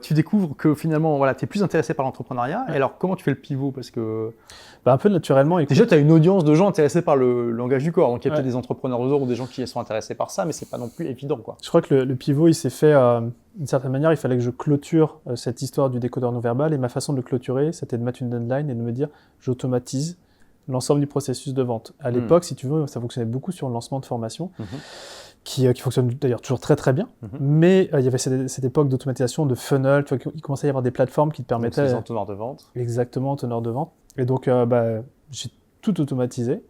tu découvres que finalement, voilà, tu es plus intéressé par l'entrepreneuriat. Et alors, comment tu fais le pivot? Parce que un peu naturellement. Écoute, déjà, tu as une audience de gens intéressés par le langage du corps. Donc, il y a peut-être des entrepreneurs ou des gens qui sont intéressés par ça, mais c'est pas non plus évident, quoi. Je crois que le pivot, il s'est fait d'une certaine manière. Il fallait que je clôture cette histoire du décodeur non verbal. Et ma façon de le clôturer, c'était de mettre une deadline et de me dire, j'automatise l'ensemble du processus de vente. À l'époque, si tu veux, ça fonctionnait beaucoup sur le lancement de formation, qui fonctionne d'ailleurs toujours très très bien. Mais il y avait cette époque d'automatisation, de funnel. Tu vois, il commençait à y avoir des plateformes qui te permettaient... Donc, c'est en teneur de vente. Exactement, teneur de vente. Et donc, j'ai tout automatisé.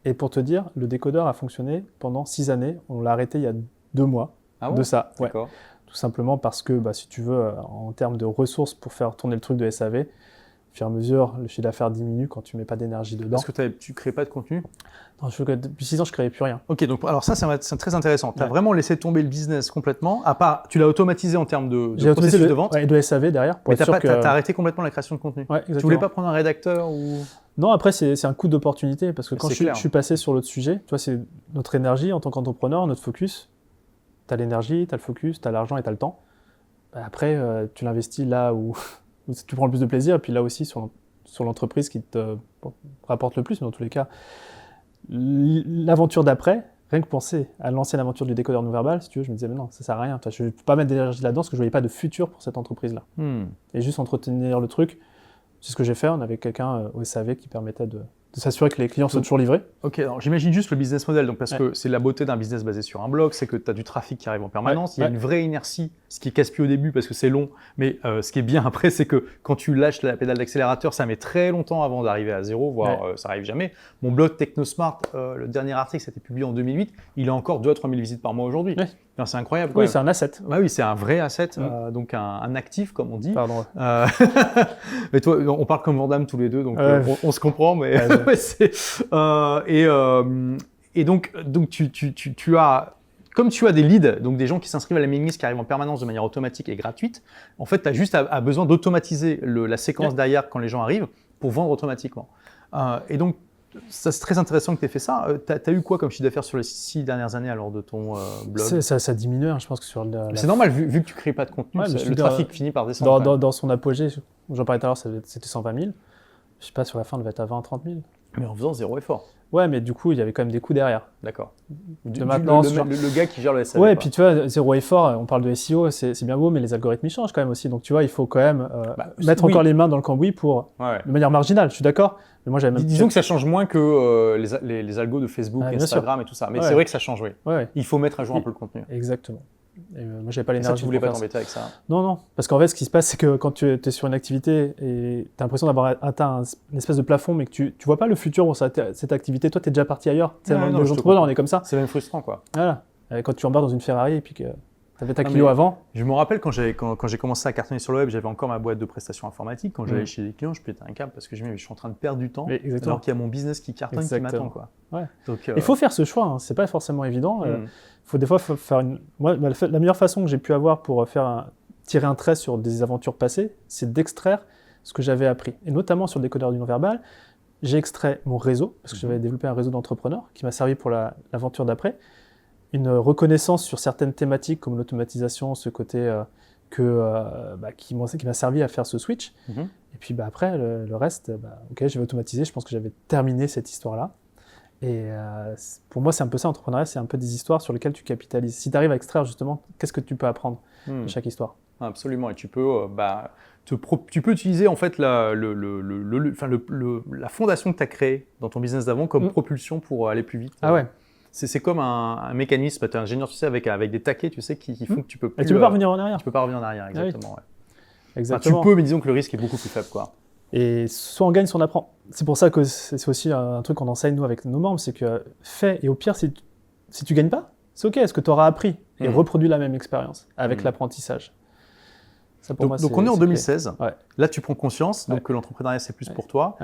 Et pour te dire, le décodeur a fonctionné pendant 6 années. On l'a arrêté il y a 2 mois de ça. Ouais. Tout simplement parce que, si tu veux, en termes de ressources pour faire tourner le truc de SAV, au fur et à mesure, le chiffre d'affaires diminue quand tu mets pas d'énergie dedans. Parce que tu crées pas de contenu? Non, depuis 6 ans, je créais plus rien. Ok, donc alors ça, c'est très intéressant. Tu as vraiment laissé tomber le business complètement, à part, tu l'as automatisé en termes de processus de vente. Ouais, et de SAV derrière. Mais tu as arrêté complètement la création de contenu. Ouais, exactement. Tu voulais pas prendre un rédacteur ou... Non, après, c'est un coup d'opportunité parce que quand je suis passé sur l'autre sujet, tu vois, c'est notre énergie en tant qu'entrepreneur, notre focus. Tu as l'énergie, tu as le focus, tu as l'argent et tu as le temps. Après, tu l'investis là où tu prends le plus de plaisir et puis là aussi sur l'entreprise qui te rapporte le plus. Mais dans tous les cas, l'aventure d'après, rien que penser à lancer l'aventure du décodeur non verbal, si tu veux, je me disais, mais non, ça sert à rien. Je ne peux pas mettre d'énergie là-dedans parce que je ne voyais pas de futur pour cette entreprise-là. Et juste entretenir le truc, c'est ce que j'ai fait. On avait quelqu'un au SAV qui permettait de s'assurer que les clients soient toujours livrés. Ok, alors j'imagine juste le business model, donc parce que c'est la beauté d'un business basé sur un blog, c'est que tu as du trafic qui arrive en permanence, il y a une vraie inertie, ce qui est casse-pied au début parce que c'est long, mais ce qui est bien après, c'est que quand tu lâches la pédale d'accélérateur, ça met très longtemps avant d'arriver à zéro, voire ça arrive jamais. Mon blog TechnoSmart, le dernier article, c'était publié en 2008, il a encore 2 à 3 000 visites par mois aujourd'hui. C'est incroyable. Oui, c'est un asset. Oui, c'est un vrai asset, donc un actif, comme on dit. Pardon. Mais toi, on parle comme Vandame tous les deux, donc on se comprend, mais et donc tu as, comme tu as des leads, donc des gens qui s'inscrivent à la mailing list qui arrivent en permanence de manière automatique et gratuite, en fait, tu as juste besoin d'automatiser la séquence derrière quand les gens arrivent pour vendre automatiquement. Et donc, ça, c'est très intéressant que tu aies fait ça. Tu as eu quoi comme chiffre d'affaires sur les 6 dernières années alors de ton blog? Ça diminue, je pense que sur c'est normal, vu que tu ne crées pas de contenu, le trafic finit par descendre. Dans son apogée, j'en parlais tout à l'heure, c'était 120 000. Je sais pas, sur la fin, on devait être à 20-30 000. Mais en faisant 0 effort. Ouais, mais du coup, il y avait quand même des coûts derrière. D'accord. Le gars qui gère le SAV. Ouais, et puis tu vois, 0 effort, on parle de SEO, c'est bien beau, mais les algorithmes ils changent quand même aussi. Donc tu vois, il faut quand même mettre encore les mains dans le cambouis de manière marginale, je suis d'accord. Mais moi, disons que ça change moins que les algos de Facebook, Instagram et tout ça. Mais c'est vrai que ça change, oui. Il faut mettre à jour un peu le contenu. Exactement. Et moi, j'avais pas l'énergie. Ça, tu voulais pas t'embêter avec ça? Non. Parce qu'en fait, ce qui se passe, c'est que quand tu es sur une activité et tu as l'impression d'avoir atteint une espèce de plafond, mais que tu vois pas le futur où cette activité, toi, tu es déjà parti ailleurs. Les entrepreneurs, on est comme ça. C'est même frustrant, quoi. Voilà. Quand tu embarques dans une Ferrari et puis que tu avais ta Clio avant. Je me rappelle quand j'ai commencé à cartonner sur le web, j'avais encore ma boîte de prestations informatiques. Quand j'allais chez les clients, je pétais un câble parce que je suis en train de perdre du temps alors qu'il y a mon business qui cartonne, qui m'attend, quoi. Ouais. Donc, il faut faire ce choix, c'est pas forcément évident. Faut des fois faire Moi, la meilleure façon que j'ai pu avoir pour tirer un trait sur des aventures passées, c'est d'extraire ce que j'avais appris. Et notamment sur le décodeur du non-verbal, j'ai extrait mon réseau, parce que j'avais développé un réseau d'entrepreneurs qui m'a servi pour l'aventure d'après, une reconnaissance sur certaines thématiques comme l'automatisation, ce côté qui m'a servi à faire ce switch. Et puis après, le reste, ok, je vais automatiser, je pense que j'avais terminé cette histoire-là. Et pour moi, c'est un peu ça, l'entrepreneuriat, c'est un peu des histoires sur lesquelles tu capitalises. Si tu arrives à extraire justement, qu'est-ce que tu peux apprendre de chaque histoire? Absolument, et tu peux, tu peux utiliser en fait la fondation que tu as créée dans ton business d'avant comme propulsion pour aller plus vite. Ah ouais. C'est comme un mécanisme, tu es ingénieur, tu sais, avec des taquets, tu sais, qui font que tu peux plus... Et tu peux pas revenir en arrière. Tu peux pas revenir en arrière, exactement. Ah oui. Exactement. Enfin, tu peux, mais disons que le risque est beaucoup plus faible, quoi. Et soit on gagne, soit on apprend. C'est pour ça que c'est aussi un truc qu'on enseigne, nous, avec nos membres, c'est que fais, et au pire, si tu gagnes pas, c'est ok, est-ce que tu auras appris et reproduit la même expérience avec l'apprentissage. Ça, pour moi, donc on est en 2016, ouais. Là tu prends conscience que l'entrepreneuriat c'est plus pour toi.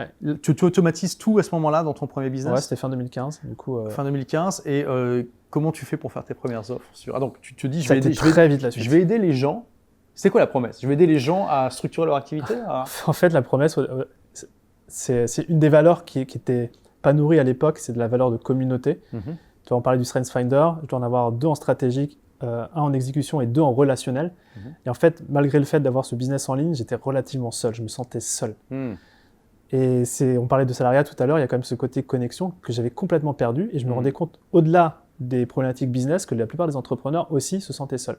Tu automatises tout à ce moment-là dans ton premier business? Ouais, c'était fin 2015. Du coup, Fin 2015, et comment tu fais pour faire tes premières offres donc tu te dis, je vais aider les gens. C'est quoi la promesse? Je vais aider les gens à structurer leur activité En fait, la promesse, c'est une des valeurs qui était pas nourrie à l'époque, c'est de la valeur de communauté. Tu vas en parler du Strengths Finder, je dois en avoir 2 en stratégique un en exécution et 2 en relationnel. Et en fait, malgré le fait d'avoir ce business en ligne, j'étais relativement seul, je me sentais seul. Et on parlait de salariat tout à l'heure, il y a quand même ce côté connexion que j'avais complètement perdu et je me rendais compte, au-delà des problématiques business, que la plupart des entrepreneurs aussi se sentaient seuls.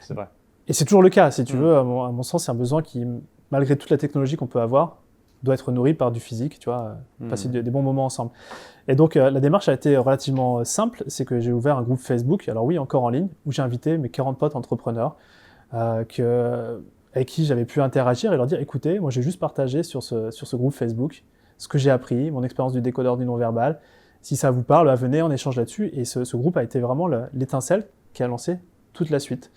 C'est vrai. Et c'est toujours le cas, si tu veux, à mon sens, c'est un besoin qui, malgré toute la technologie qu'on peut avoir, doit être nourri par du physique, tu vois, passer des bons moments ensemble. Et donc, la démarche a été relativement simple, c'est que j'ai ouvert un groupe Facebook, alors oui, encore en ligne, où j'ai invité mes 40 potes entrepreneurs avec qui j'avais pu interagir et leur dire, écoutez, moi j'ai juste partagé sur ce groupe Facebook ce que j'ai appris, mon expérience du décodeur du non-verbal. Si ça vous parle, venez, on échange là-dessus. Et ce groupe a été vraiment l'étincelle qui a lancé toute la suite.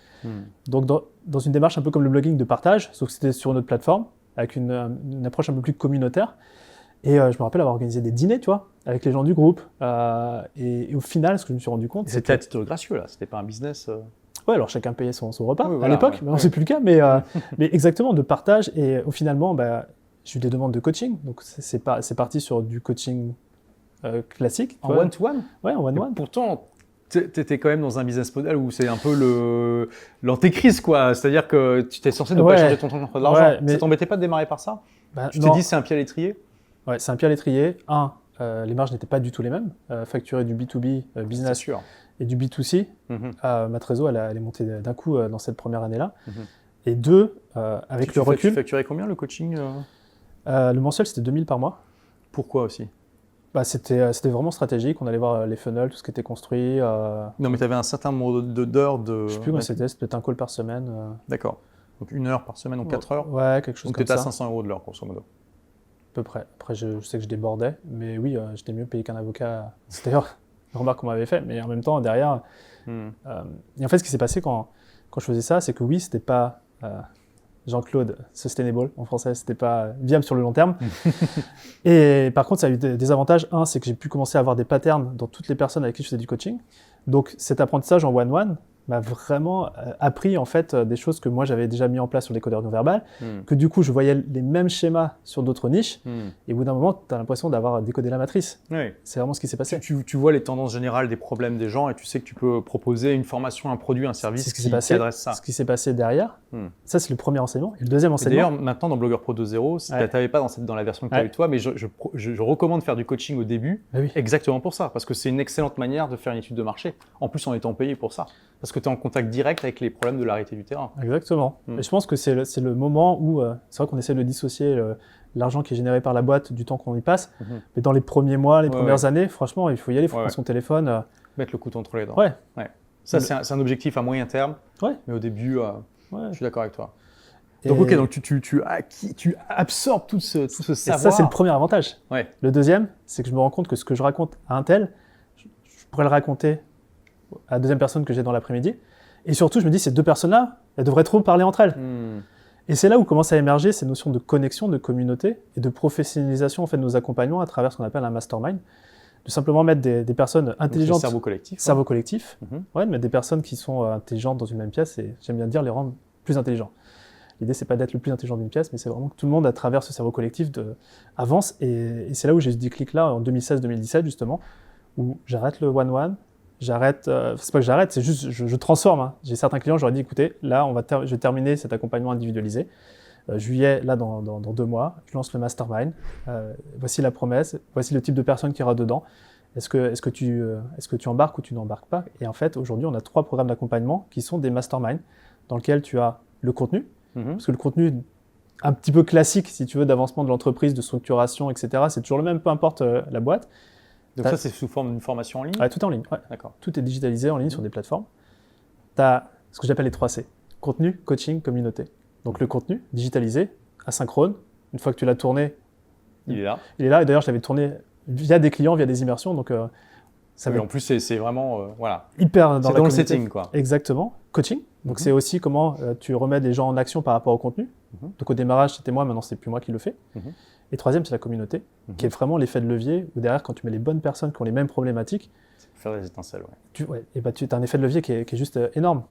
Donc, dans une démarche un peu comme le blogging de partage, sauf que c'était sur une autre plateforme, avec une approche un peu plus communautaire. Et je me rappelle avoir organisé des dîners, tu vois, avec les gens du groupe. Et au final, ce que je me suis rendu compte, c'était à titre gracieux, là. C'était pas un business. Ouais, alors chacun payait son repas voilà, à l'époque. Maintenant, c'est plus le cas, mais exactement, de partage. Et au finalement, j'ai eu des demandes de coaching. Donc, c'est parti sur du coaching classique. En one-to-one ? Ouais, en one-to-one. Pourtant, tu étais quand même dans un business model où c'est un peu l'antéchrist, quoi. C'est-à-dire que tu t'es censé ne pas échanger ton temps contre de l'argent. Ouais, mais... Ça t'embêtait pas de démarrer par ça ? Tu t'es dit c'est un pied à l'étrier ? Ouais, c'est un pied à l'étrier. Les marges n'étaient pas du tout les mêmes. Facturer du B2B business et du B2C, ma trésor, elle est montée d'un coup dans cette première année-là. Et 2, avec le recul... Tu facturais combien le coaching Le mensuel, c'était 2000 par mois. Pourquoi aussi ? C'était vraiment stratégique. On allait voir les funnels, tout ce qui était construit. Non, mais tu avais un certain nombre d'heures de... Je ne sais plus comment c'était peut-être un call par semaine. D'accord. Donc 1 heure par semaine ou 4 heures ? Ouais, quelque chose donc comme ça. Donc tu étais à 500 € de l'heure, grosso modo. À peu près. Après, je sais que je débordais, mais oui, j'étais mieux payé qu'un avocat. C'est d'ailleurs une remarque qu'on m'avait fait, mais en même temps, derrière... et en fait, ce qui s'est passé quand je faisais ça, c'est que oui, c'était pas... Jean-Claude, sustainable en français, c'était pas viable sur le long terme. Et par contre, ça a eu des avantages. Un, c'est que j'ai pu commencer à avoir des patterns dans toutes les personnes avec qui je faisais du coaching. Donc cet apprentissage en one-one m'a vraiment appris en fait des choses que moi j'avais déjà mis en place sur le décodeur non verbal, que du coup je voyais les mêmes schémas sur d'autres niches, et au bout d'un moment tu as l'impression d'avoir décodé la matrice. Oui. C'est vraiment ce qui s'est passé. Tu vois les tendances générales des problèmes des gens et tu sais que tu peux proposer une formation, un produit, un service qui adresse ça. Ce qui s'est passé derrière, ça c'est le premier enseignement. Et le deuxième enseignement... D'ailleurs maintenant dans Blogueur Pro 2.0, tu n'avais pas dans la version que tu as eu toi, mais je recommande de faire du coaching au début, exactement pour ça, parce que c'est une excellente manière de faire une étude de marché, en plus en étant payé pour ça. Parce que tu es en contact direct avec les problèmes de la réalité du terrain. Exactement. Et je pense que c'est le moment où, c'est vrai qu'on essaie de dissocier l'argent qui est généré par la boîte du temps qu'on y passe, mais dans les premiers mois, les premières années, franchement, il faut y aller, il faut prendre son téléphone. Mettre le couteau entre les dents. Ouais. Ça, c'est un objectif à moyen terme, mais au début, je suis d'accord avec toi. Donc, ok, donc tu absorbes tout ce savoir. Et ça, c'est le premier avantage. Ouais. Le deuxième, c'est que je me rends compte que ce que je raconte à un tel, je pourrais le raconter à la deuxième personne que j'ai dans l'après-midi. Et surtout, je me dis, ces deux personnes-là, elles devraient trop parler entre elles. Et c'est là où commencent à émerger ces notions de connexion, de communauté et de professionnalisation en fait, de nos accompagnements à travers ce qu'on appelle un mastermind. De simplement mettre des personnes intelligentes. Cerveau collectif. Cerveau collectif. Ouais, de mettre des personnes qui sont intelligentes dans une même pièce et j'aime bien dire les rendre plus intelligents. L'idée, c'est pas d'être le plus intelligent d'une pièce, mais c'est vraiment que tout le monde, à travers ce cerveau collectif, avance. Et c'est là où j'ai eu ce déclic-là, en 2016-2017, justement, où j'arrête le one-one. C'est pas que j'arrête, c'est juste je transforme. J'ai certains clients, j'aurais dit, écoutez, là, je vais terminer cet accompagnement individualisé. Juillet, là, dans 2 mois, je lance le mastermind. Voici la promesse, voici le type de personne qui ira dedans. Est-ce que tu embarques ou tu n'embarques pas? Et en fait, aujourd'hui, on a 3 programmes d'accompagnement qui sont des masterminds dans lesquels tu as le contenu, parce que le contenu un petit peu classique, si tu veux, d'avancement de l'entreprise, de structuration, etc., c'est toujours le même, peu importe la boîte. Donc ça, c'est sous forme d'une formation en ligne? Ouais, tout est en ligne. Ouais. D'accord. Tout est digitalisé en ligne sur des plateformes. Tu as ce que j'appelle les 3 C. Contenu, coaching, communauté. Donc le contenu, digitalisé, asynchrone. Une fois que tu l'as tourné, il est là. Il est là. Et d'ailleurs, je l'avais tourné via des clients, via des immersions. Donc, ça en plus, c'est vraiment voilà. Hyper dans le setting, quoi. Exactement. Coaching. Donc c'est aussi comment tu remets les gens en action par rapport au contenu. Donc au démarrage, c'était moi, maintenant c'est plus moi qui le fais. Et troisième, c'est la communauté, qui est vraiment l'effet de levier, où derrière, quand tu mets les bonnes personnes qui ont les mêmes problématiques, faire des étincelles, tu as un effet de levier qui est juste énorme.